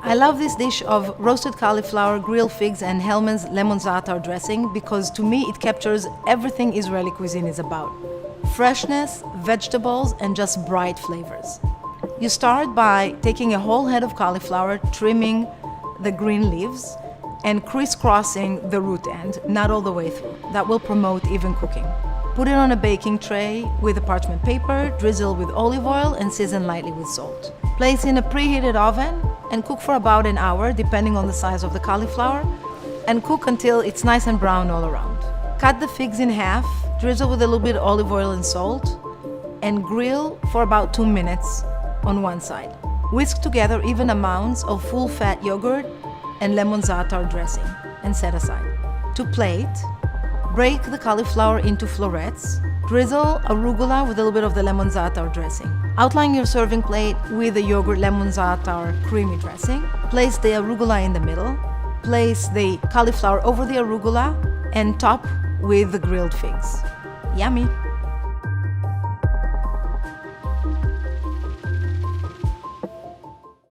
I love this dish of roasted cauliflower, grilled figs, and Hellmann's lemon za'atar dressing because to me it captures everything Israeli cuisine is about. Freshness, vegetables, and just bright flavors. You start by taking a whole head of cauliflower, trimming the green leaves, and crisscrossing the root end, not all the way through. That will promote even cooking. Put it on a baking tray with a parchment paper, drizzle with olive oil, and season lightly with salt. Place in a preheated oven and cook for about an hour, depending on the size of the cauliflower, and cook until it's nice and brown all around. Cut the figs in half, drizzle with a little bit of olive oil and salt, and grill for about 2 minutes on one side. Whisk together even amounts of full-fat yogurt and lemon za'atar dressing, and set aside. To plate, break the cauliflower into florets. Drizzle arugula with a little bit of the lemon za'atar dressing. Outline your serving plate with the yogurt lemon za'atar creamy dressing. Place the arugula in the middle. Place the cauliflower over the arugula and top with the grilled figs. Yummy!